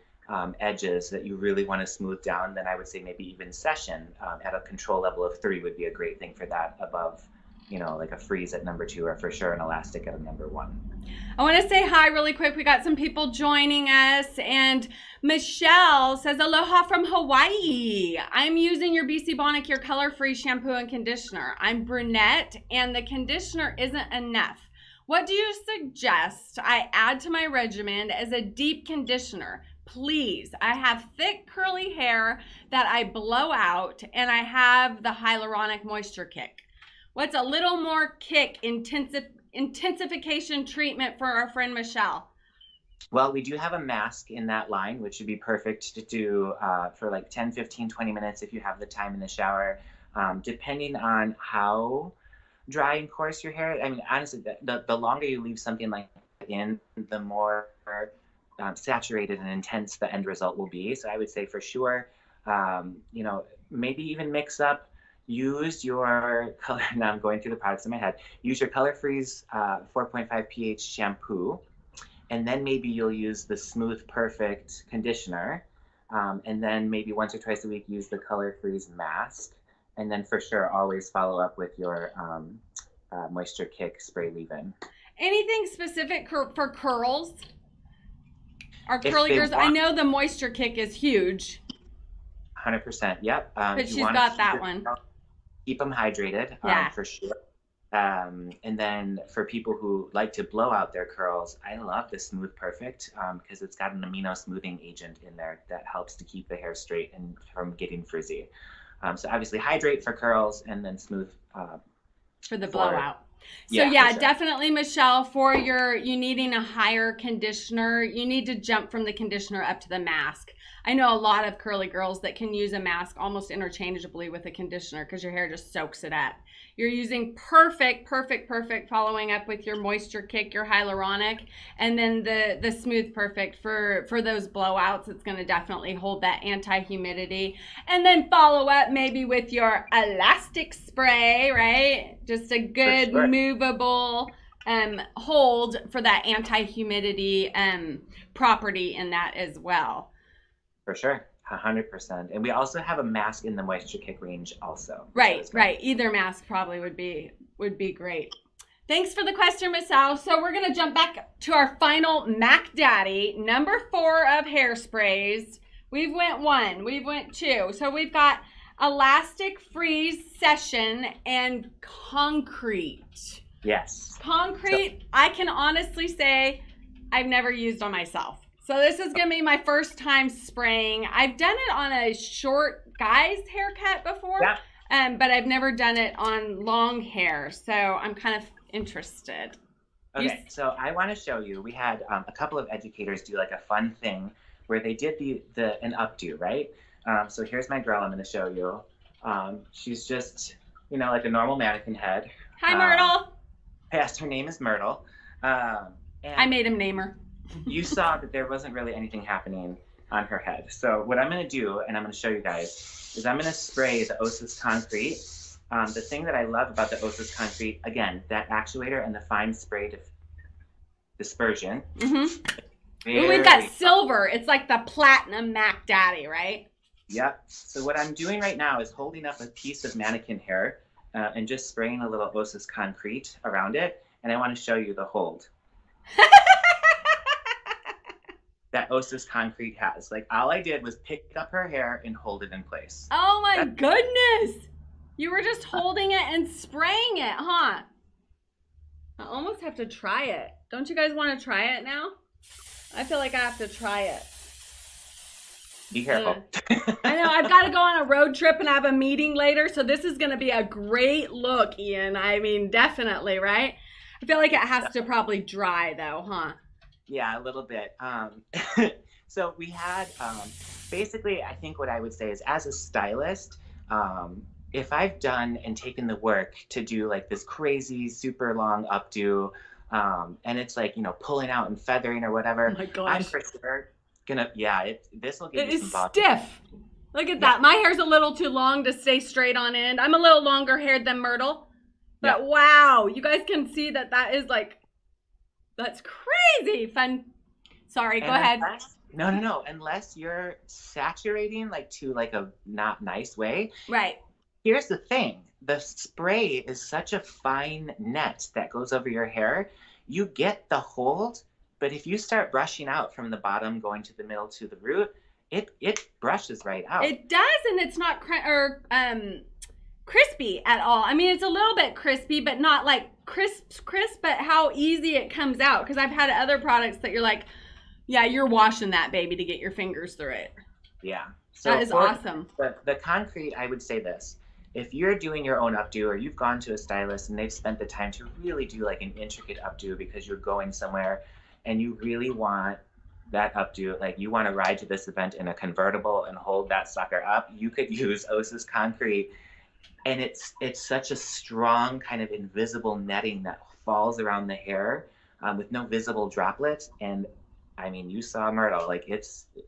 edges that you really want to smooth down, then I would say maybe even session at a control level of 3 would be a great thing for that above you know, like a freeze at number 2 or for sure an elastic at a number 1. I want to say hi really quick. We got some people joining us, and Michelle says aloha from Hawaii. I'm using your BC Bonacure color-free shampoo and conditioner. I'm brunette and the conditioner isn't enough. What do you suggest I add to my regimen as a deep conditioner? Please, I have thick curly hair that I blow out and I have the hyaluronic moisture kick. What's a little more kick intensification treatment for our friend Michelle? Well, we do have a mask in that line, which would be perfect to do for like 10, 15, 20 minutes if you have the time in the shower. Depending on how dry and coarse your hair, I mean, honestly, the longer you leave something like that in, the more saturated and intense the end result will be. So I would say for sure, you know, maybe even mix up, use your color, now I'm going through the products in my head, use your Color Freeze 4.5 pH shampoo, and then maybe you'll use the Smooth Perfect conditioner, and then maybe once or twice a week use the Color Freeze mask, and then for sure always follow up with your Moisture Kick spray leave-in. Anything specific for curls? Our curly girls, I know the Moisture Kick is huge. 100%, yep. But she's got that one. Keep them hydrated, for sure. And then for people who like to blow out their curls, I love the Smooth Perfect because it's got an amino smoothing agent in there that helps to keep the hair straight and from getting frizzy. So obviously hydrate for curls and then smooth for the blowout. So yeah, sure. Definitely, Michelle, for you needing a higher conditioner, you need to jump from the conditioner up to the mask. I know a lot of curly girls that can use a mask almost interchangeably with a conditioner because your hair just soaks it up. You're using perfect following up with your Moisture Kick, your hyaluronic, and then the Smooth Perfect for those blowouts. It's going to definitely hold that anti-humidity. And then follow up maybe with your elastic spray, right? Just a good movable hold for that anti-humidity property in that as well. For sure. 100%. And we also have a mask in the Moisture Kick range also. Right. Either mask probably would be great. Thanks for the question, Miss Al. So we're going to jump back to our final Mac Daddy, number 4 of hairsprays. We've went 1, we've went 2. So we've got Elastic Freeze Session and Concrete. Yes. Concrete, I can honestly say I've never used on myself. So this is going to be my first time spraying. I've done it on a short guy's haircut before, but I've never done it on long hair. So I'm kind of interested. Okay, so I want to show you, we had a couple of educators do like a fun thing where they did an updo, right? So here's my girl I'm going to show you. She's just, you know, like a normal mannequin head. Hi, Myrtle. Yes, her name is Myrtle. And I made him name her. You saw that there wasn't really anything happening on her head. So what I'm going to do, and I'm going to show you guys, is I'm going to spray the OSiS Concrete. The thing that I love about the OSiS Concrete, again, that actuator and the fine spray dispersion. Mm-hmm. Ooh, we've got silver. It's like the platinum Mac Daddy, right? Yep. So what I'm doing right now is holding up a piece of mannequin hair and just spraying a little OSiS Concrete around it. And I want to show you the hold that OSiS Concrete has. Like, all I did was pick up her hair and hold it in place. Oh my goodness! You were just holding it and spraying it, huh? I almost have to try it. Don't you guys want to try it now? I feel like I have to try it. Be careful. I know, I've got to go on a road trip and I have a meeting later, so this is going to be a great look, Ian. I mean, definitely, right? I feel like it has to probably dry though, huh? Yeah, a little bit. So we had, basically, I think what I would say is, as a stylist, if I've done and taken the work to do like this crazy, super long updo, and it's like, you know, pulling out and feathering or whatever, oh my gosh. I'm for sure gonna, this will give you some body. It is stiff. Look at that. My hair's a little too long to stay straight on end. I'm a little longer haired than Myrtle. But wow, you guys can see that is like, that's crazy fun. Sorry, go ahead. No. Unless you're saturating like to like a not nice way. Right. here's the thing. The spray is such a fine net that goes over your hair. You get the hold, but if you start brushing out from the bottom, going to the middle to the root, it brushes right out. It does, and it's not crispy at all. I mean, it's a little bit crispy, but not like crisp, but how easy it comes out. Because I've had other products that you're like, yeah, you're washing that baby to get your fingers through it. Yeah. So that is awesome. The concrete, I would say this. If you're doing your own updo, or you've gone to a stylist and they've spent the time to really do like an intricate updo because you're going somewhere and you really want that updo, like you want to ride to this event in a convertible and hold that sucker up, you could use OSiS concrete. And it's such a strong kind of invisible netting that falls around the hair with no visible droplets. And I mean, you saw Myrtle, like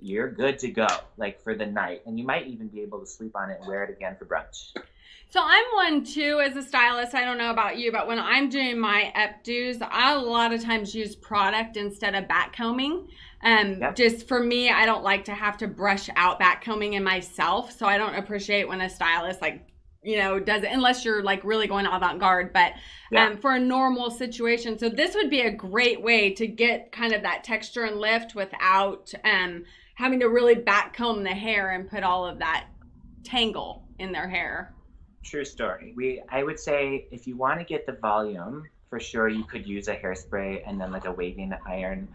you're good to go, like for the night. And you might even be able to sleep on it and wear it again for brunch. So I'm one too as a stylist. I don't know about you, but when I'm doing my updos, I a lot of times use product instead of back combing. Yep. Just for me, I don't like to have to brush out back combing in myself. So I don't appreciate when a stylist does it, unless you're like really going avant-garde, but for a normal situation. So this would be a great way to get kind of that texture and lift without having to really back comb the hair and put all of that tangle in their hair. True story. I would say if you want to get the volume, for sure you could use a hairspray and then like a waving iron,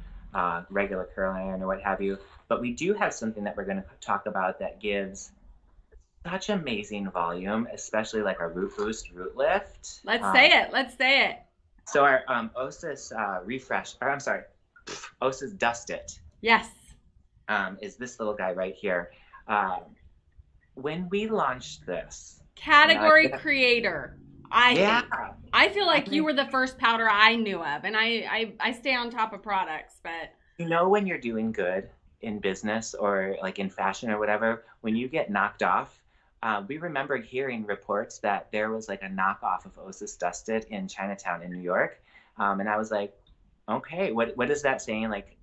regular curl iron or what have you. But we do have something that we're going to talk about that gives such amazing volume, especially like our root boost, root lift. Let's say it. So our OSiS OSiS Dust It. Yes. Is this little guy right here. When we launched this. Category creator. I feel like you were the first powder I knew of, and I stay on top of products, but. You know when you're doing good in business or like in fashion or whatever, when you get knocked off, we remembered hearing reports that there was like a knockoff of OSiS Dust It in Chinatown in New York. And I was like, okay, what is that saying? Like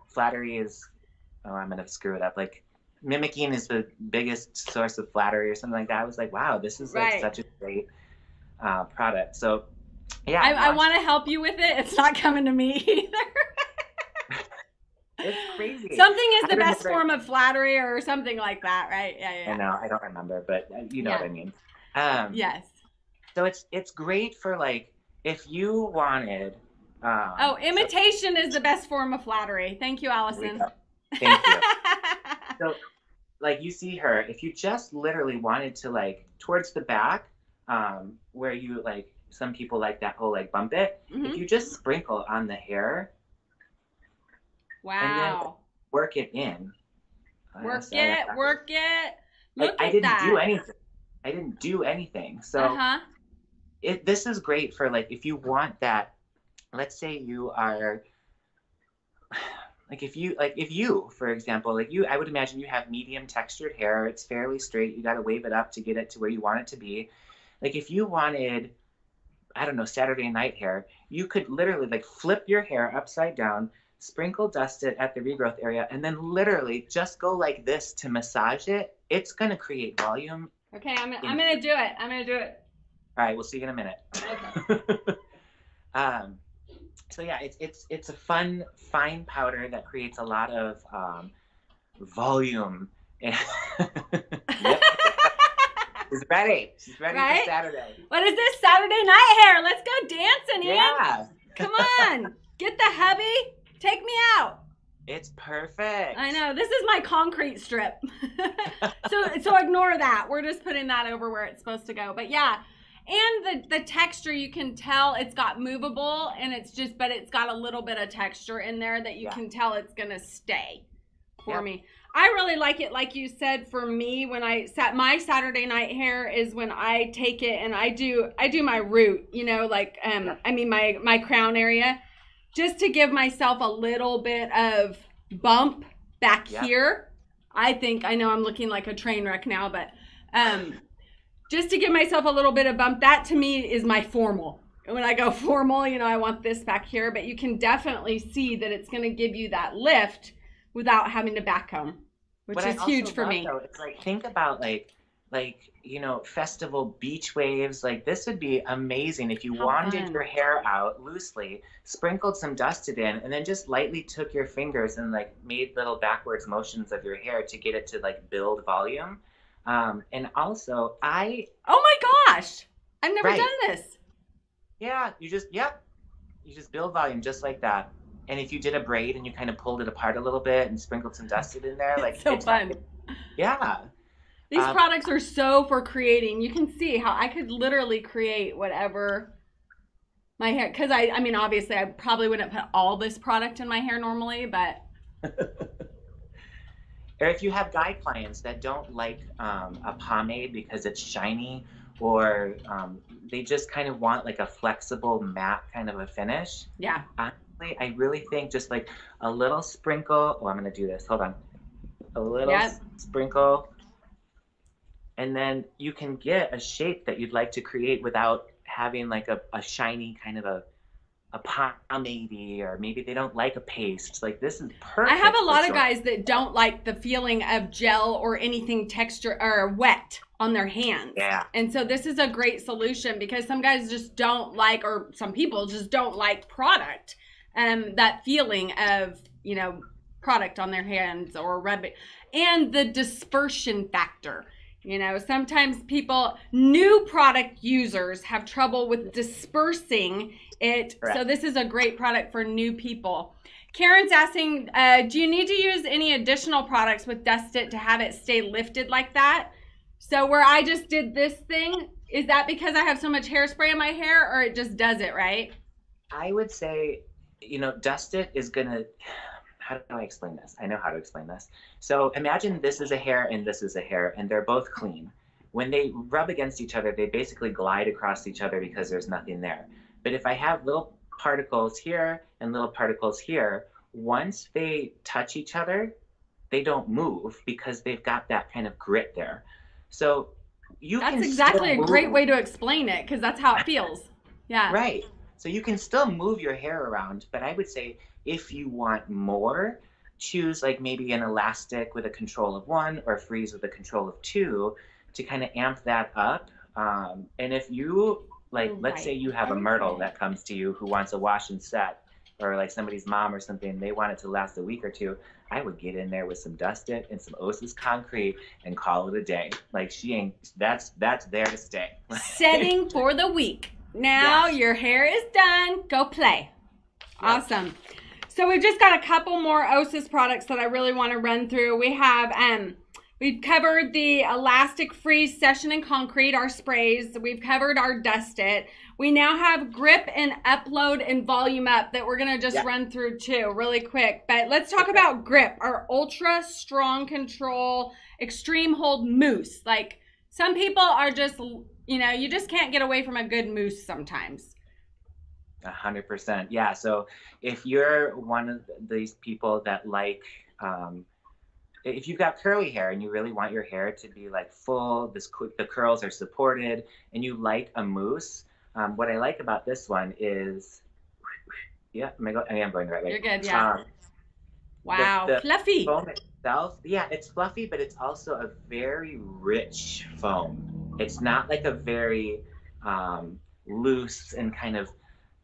flattery is, I'm going to screw it up. Like mimicking is the biggest source of flattery or something like that. I was like, wow, this is like such a great product. So yeah. I want to help you with it. It's not coming to me either. It's crazy. Something is the best form of flattery or something like that, right? Yeah. I know. I don't remember, but you know what I mean. Yes. So it's great for like if you wanted. Imitation is the best form of flattery. Thank you, Allison. Thank you. So, like you see her, if you just literally wanted to like towards the back, where you like some people like that whole like bump it. Mm-hmm. If you just sprinkle on the hair. Wow. And then work it in. Work it. Look I at didn't that. do anything. I didn't do anything. So this is great for like if you want that. Let's say you are if you, for example, I would imagine you have medium textured hair. It's fairly straight. You got to wave it up to get it to where you want it to be. Like if you wanted, I don't know, Saturday night hair, you could literally like flip your hair upside down, sprinkle dust it at the regrowth area, and then literally just go like this to massage it. It's going to create volume. Okay, I'm going to do it. All right, we'll see you in a minute. Okay. So yeah, it's a fun, fine powder that creates a lot of volume. Yep. She's ready. She's ready for Saturday. What is this? Saturday night hair. Let's go dancing, Ian. Yeah. Come on. Get the hubby. Take me out. It's perfect. I know. This is my concrete strip. So ignore that. We're just putting that over where it's supposed to go. But yeah. And the texture, you can tell it's got movable, and but it's got a little bit of texture in there that you can tell it's going to stay for me. I really like it. Like you said, for me, when my Saturday night hair is when I take it and I do my root, my crown area, just to give myself a little bit of bump back here. I know I'm looking like a train wreck now, but just to give myself a little bit of bump, that to me is my formal. And when I go formal, I want this back here, but you can definitely see that it's going to give you that lift without having to back comb, which is huge for me. It's like, think about like like, festival beach waves. Like this would be amazing if you How wanded fun. your hair out loosely, sprinkled some dust it in, and then just lightly took your fingers and like made little backwards motions of your hair to get it to like build volume. And also Oh my gosh. I've never done right. this. Yeah, yep, you just build volume just like that. And if you did a braid and you kind of pulled it apart a little bit and sprinkled some dust in there, It's like so it's not, fun. yeah. These products are so for creating. You can see how I could literally create whatever my hair, because I mean, obviously, I probably wouldn't put all this product in my hair normally, but Or if you have guy clients that don't like a pomade because it's shiny, or they just kind of want like a flexible matte kind of a finish. yeah. Honestly, I really think just like a little sprinkle. Oh, I'm gonna do this. Hold on. A little Yep. sprinkle, and then you can get a shape that you'd like to create without having like a shiny kind of a pomade, or maybe they don't like a paste. Like this is I have perfect a for lot of short. guys that don't like the feeling of gel or anything texture or wet on their hands. Yeah. And so this is a great solution because some guys just don't like, or some people just don't like product. That feeling of, product on their hands or rubbing, and the dispersion factor. Sometimes new product users have trouble with dispersing it. Correct. So this is a great product for new people. Karen's asking, do you need to use any additional products with Dust It to have it stay lifted like that? So where I just did this thing, is that because I have so much hairspray in my hair, or it just does it, right? I would say, Dust It is gonna. How do I explain this? I know how to explain this. So imagine this is a hair and this is a hair, and they're both clean. When they rub against each other, they basically glide across each other because there's nothing there. But if I have little particles here and little particles here, once they touch each other, they don't move because they've got that kind of grit there. So That's can exactly still a great move. way to explain it, because that's how it feels. Yeah. Right. So you can still move your hair around, but I would say if you want more, choose like maybe an elastic with a control of 1 or freeze with a control of 2 to kind of amp that up. And if you like, let's say you have a Myrtle that comes to you who wants a wash and set, or like somebody's mom or something, they want it to last a week or two, I would get in there with some Dust It and some OSiS concrete and call it a day. Like she ain't, that's there to stay. Setting for the week. Now Yes. your hair is done. Go play. Yep. Awesome. So we've just got a couple more OSiS products that I really want to run through. We have we've covered the Elastic Freeze Session and Concrete, our sprays. We've covered our Dust It. We now have Grip and Upload and Volume Up that we're going to just run through too really quick. But let's talk about Grip, our ultra strong control extreme hold mousse. Like some people are just, you just can't get away from a good mousse sometimes. 100%. Yeah. So if you're one of these people that like, if you've got curly hair and you really want your hair to be like full, the curls are supported, and you like a mousse, what I like about this one is, I am going the right way. You're good. Yeah. Wow. The Fluffy. foam itself, yeah, it's fluffy, but it's also a very rich foam. It's not like a very loose and kind of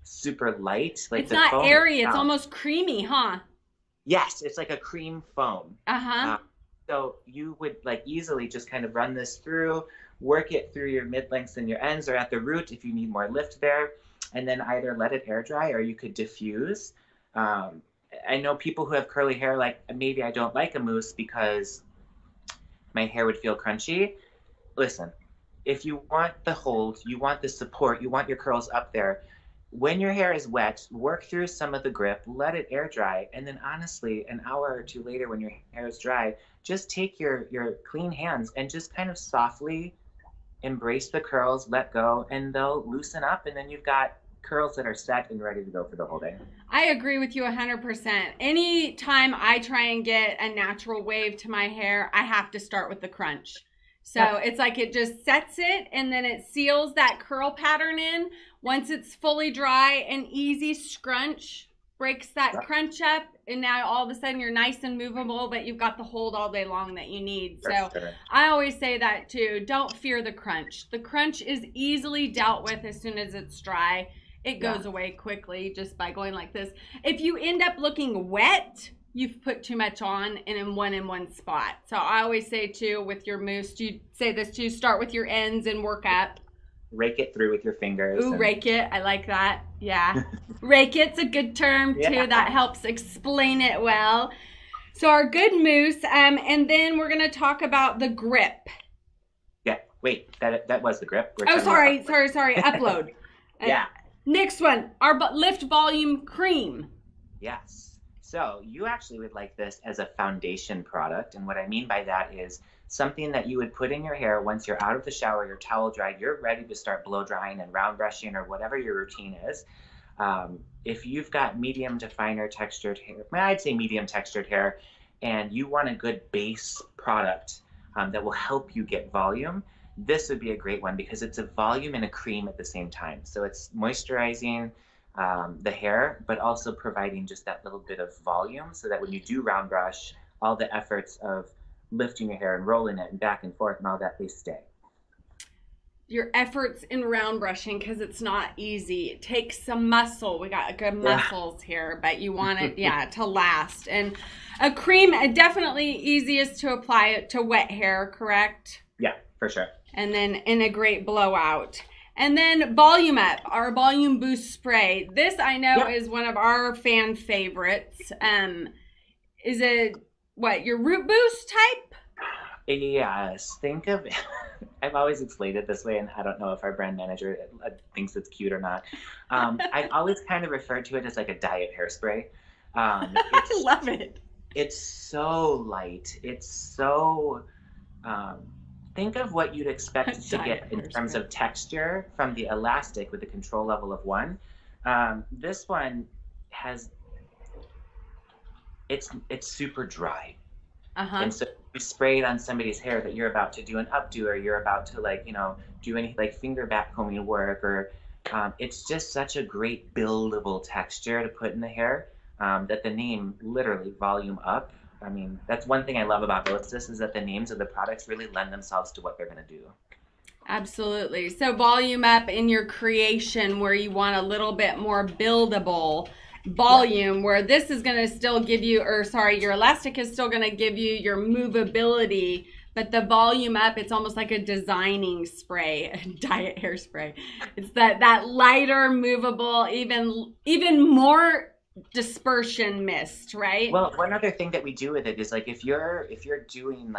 super light. Like it's the not foam airy. itself, it's almost creamy, huh? yes, it's like a cream foam. Uh-huh. So you would like easily just kind of run this through, work it through your mid-lengths and your ends, or at the root if you need more lift there, and then either let it air dry or you could diffuse. I know people who have curly hair, like maybe I don't like a mousse because my hair would feel crunchy. Listen, if you want the hold, you want the support, you want your curls up there, when your hair is wet, work through some of the grip, let it air dry, and then honestly, an hour or two later when your hair is dry, just take your clean hands and just kind of softly embrace the curls, let go, and they'll loosen up, and then you've got curls that are set and ready to go for the whole day. I agree with you 100%. Anytime I try and get a natural wave to my hair, I have to start with the crunch. So it's like it just sets it and then it seals that curl pattern in. Once it's fully dry, an easy scrunch breaks that crunch up, and now all of a sudden you're nice and movable, but you've got the hold all day long that you need. So I always say that too. Don't fear the crunch. The crunch is easily dealt with as soon as it's dry. It goes away quickly just by going like this. If you end up looking wet, you've put too much on and in one spot. So I always say too, with your mousse, you say this too, start with your ends and work up. Rake it through with your fingers. Ooh, rake it. I like that. Yeah. Rake it's a good term too. That helps explain it well. So our good mousse, and then we're going to talk about the grip. Yeah. Wait, that was the grip. Oh, sorry. Upload. Yeah. Next one, our lift volume cream. Yes. So you actually would like this as a foundation product. And what I mean by that is something that you would put in your hair once you're out of the shower, your towel dried, you're ready to start blow drying and round brushing or whatever your routine is. If you've got medium to finer textured hair, I'd say medium textured hair, and you want a good base product that will help you get volume, this would be a great one because it's a volume and a cream at the same time. So it's moisturizing the hair, but also providing just that little bit of volume so that when you do round brush, all the efforts of lifting your hair and rolling it and back and forth and all that, they stay. Your efforts in round brushing, because it's not easy. It takes some muscle. We got good muscles here, but you want it, to last. And a cream, definitely easiest to apply it to wet hair, correct? Yeah, for sure. And then in a great blowout. And then volume up, our volume boost spray. This I know is one of our fan favorites. Is it what, your root boost type? Yes. Think of I've always explained it this way, and I don't know if our brand manager thinks it's cute or not. I've always kind of referred to it as like a diet hairspray. I love it. It's so light. It's so think of what you'd expect to get in terms of texture from the Elastic with a control level of 1. This one has, it's super dry. And so you spray it on somebody's hair that you're about to do an updo, or you're about to do any finger back combing work, or it's just such a great buildable texture to put in the hair that the name literally volume up. I mean, that's one thing I love about OSiS is that the names of the products really lend themselves to what they're going to do. Absolutely. So volume up in your creation where you want a little bit more buildable volume, where this is going to still give you, your Elastic is still going to give you your movability, but the volume up, it's almost like a designing spray, a diet hairspray. It's that lighter, movable, even more dispersion mist, right? Well, one other thing that we do with it is if you're doing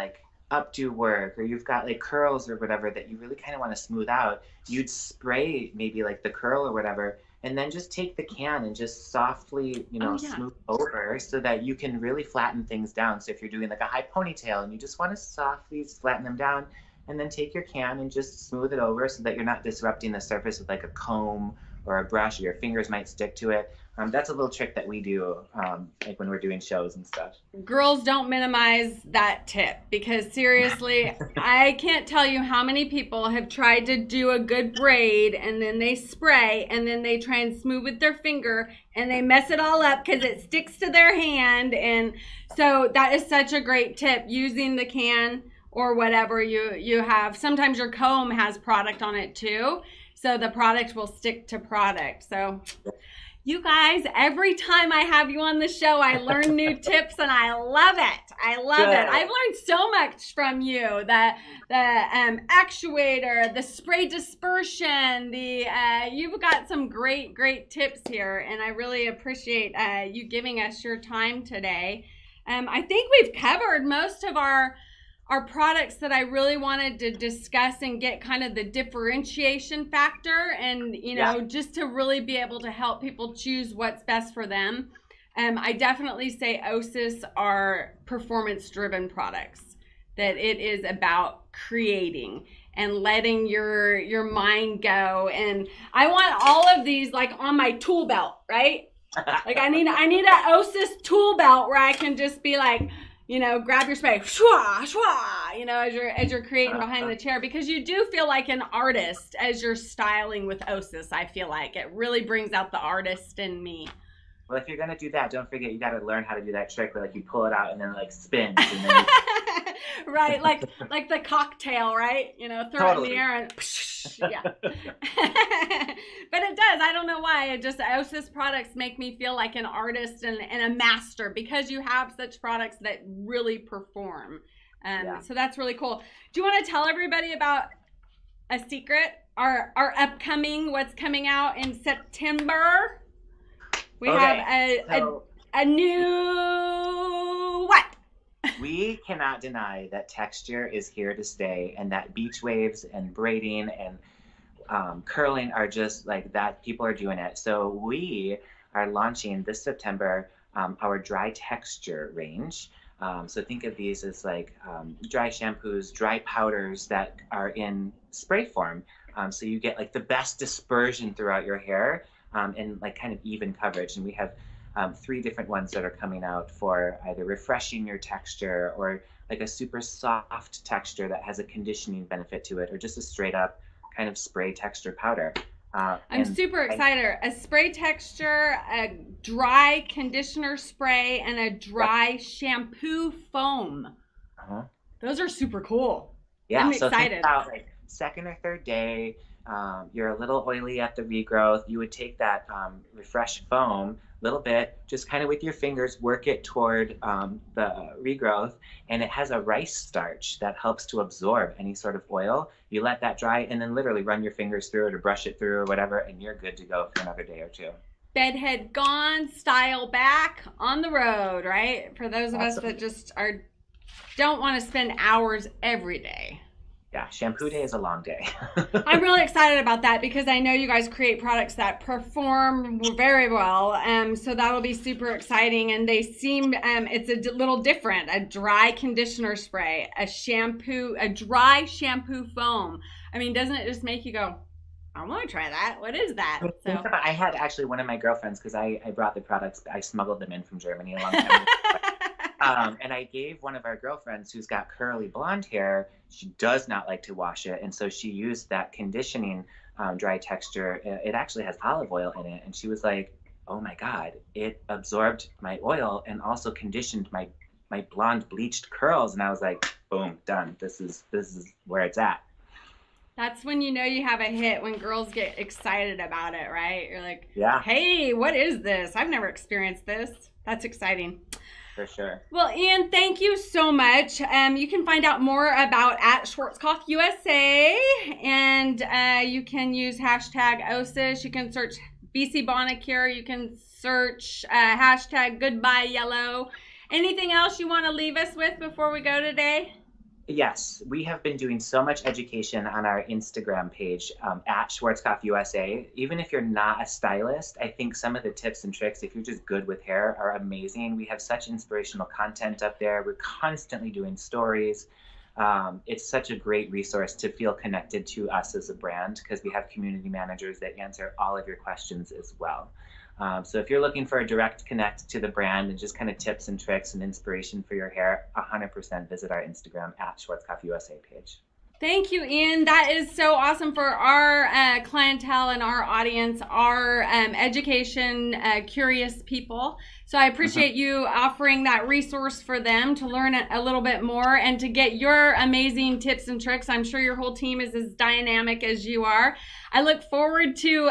updo work, or you've got curls or whatever that you really kind of want to smooth out, you'd spray maybe the curl or whatever, and then just take the can and just softly, smooth over so that you can really flatten things down. So if you're doing a high ponytail and you just want to softly flatten them down, and then take your can and just smooth it over so that you're not disrupting the surface with a comb or a brush, or your fingers might stick to it. That's a little trick that we do when we're doing shows and stuff. Girls, don't minimize that tip, because seriously, I can't tell you how many people have tried to do a good braid and then they spray and then they try and smooth with their finger and they mess it all up because it sticks to their hand. And so that is such a great tip, using the can or whatever you have. Sometimes your comb has product on it too, so the product will stick to product. So you guys, every time I have you on the show, I learn new tips, and I love it. I love it. I've learned so much from you. The actuator, the spray dispersion, you've got some great tips here, and I really appreciate you giving us your time today. I think we've covered most of our products that I really wanted to discuss and get kind of the differentiation factor, and just to really be able to help people choose what's best for them. I definitely say OSiS are performance-driven products, that it is about creating and letting your mind go. And I want all of these on my tool belt, right? I need an OSiS tool belt where I can just be grab your spray, shwa, shwa, as you're creating behind the chair, because you do feel like an artist as you're styling with OSiS. I feel like it really brings out the artist in me. Well, if you're gonna do that, don't forget you gotta learn how to do that trick where like you pull it out and then like spins and then Right, like the cocktail, right? You know, throw it in the air and yeah. But it does. I don't know why. It just OSiS products make me feel like an artist and a master because you have such products that really perform. So that's really cool. Do you want to tell everybody about a secret? Our upcoming, what's coming out in September? We have a new what? We cannot deny that texture is here to stay, and that beach waves and braiding and curling are just like that. People are doing it. So we are launching this September our dry texture range. So think of these as like dry shampoos, dry powders that are in spray form. So you get like the best dispersion throughout your hair and like kind of even coverage. And we have 3 different ones that are coming out for either refreshing your texture or like a super soft texture that has a conditioning benefit to it, or just a straight up kind of spray texture powder. I'm super excited. A spray texture, a dry conditioner spray, and a dry shampoo foam. Those are super cool. Yeah, I'm so excited. Think about like second or third day, you're a little oily at the regrowth. You would take that refresh foam, little bit, just kind of with your fingers, work it toward the regrowth, and it has a rice starch that helps to absorb any sort of oil. You let that dry and then literally run your fingers through it or brush it through or whatever, and you're good to go for another day or 2. Bedhead gone, style back, on the road, right? For those of us that just don't want to spend hours every day. Yeah, shampoo day is a long day. I'm really excited about that because I know you guys create products that perform very well. So that'll be super exciting. And they seem, it's a little different. A dry conditioner spray, a dry shampoo foam. I mean, doesn't it just make you go, I want to try that. What is that? So I had actually one of my girlfriends, because I brought the products, I smuggled them in from Germany a long time ago. And I gave one of our girlfriends who's got curly blonde hair, she does not like to wash it. And so she used that conditioning dry texture. It actually has olive oil in it. And she was like, oh my God, it absorbed my oil and also conditioned my blonde bleached curls. And I was like, boom, done. This is where it's at. That's when you know you have a hit, when girls get excited about it, right? You're like, yeah, hey, what is this? I've never experienced this. That's exciting. For sure. Well, Ian, thank you so much. You can find out more about at Schwarzkopf USA, and you can use hashtag OSiS. You can search BC Bonacure. You can search hashtag Goodbye Yellow. Anything else you want to leave us with before we go today? Yes, we have been doing so much education on our Instagram page at Schwarzkopf USA. Even if you're not a stylist, I think some of the tips and tricks, if you're just good with hair, are amazing. We have such inspirational content up there. We're constantly doing stories. It's such a great resource to feel connected to us as a brand, because we have community managers that answer all of your questions as well. So if you're looking for a direct connect to the brand and just kind of tips and tricks and inspiration for your hair, 100% visit our Instagram at Schwarzkopf USA page. Thank you, Ian. That is so awesome for our clientele and our audience, our education curious people. So I appreciate you offering that resource for them to learn a little bit more and to get your amazing tips and tricks. I'm sure your whole team is as dynamic as you are. I look forward to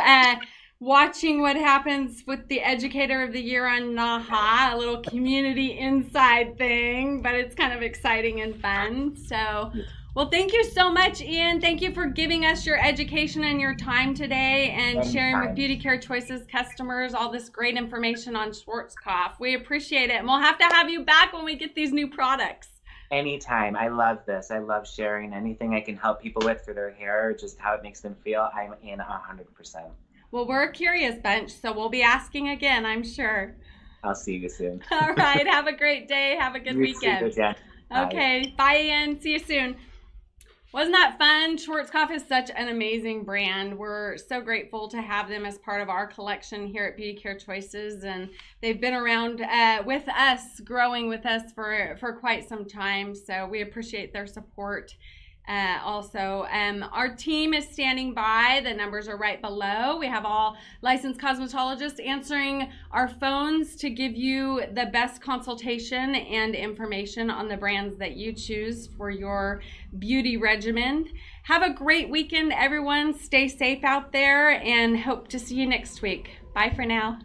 watching what happens with the Educator of the Year on NAHA, a little community inside thing, but it's kind of exciting and fun. So, well, thank you so much, Ian. Thank you for giving us your education and your time today and sharing with Beauty Care Choices customers all this great information on Schwarzkopf. We appreciate it, and we'll have to have you back when we get these new products. Anytime. I love this. I love sharing anything I can help people with for their hair, just how it makes them feel. I'm in 100%. Well, we're a curious bunch, so we'll be asking again, I'm sure. I'll see you soon. All right. Have a great day. Have a good weekend. Okay. Bye, Ian. See you soon. Wasn't that fun? Schwarzkopf is such an amazing brand. We're so grateful to have them as part of our collection here at Beauty Care Choices, and they've been around with us, growing with us for quite some time, so we appreciate their support. Our team is standing by. The numbers are right below. We have all licensed cosmetologists answering our phones to give you the best consultation and information on the brands that you choose for your beauty regimen. Have a great weekend, everyone. Stay safe out there and hope to see you next week. Bye for now.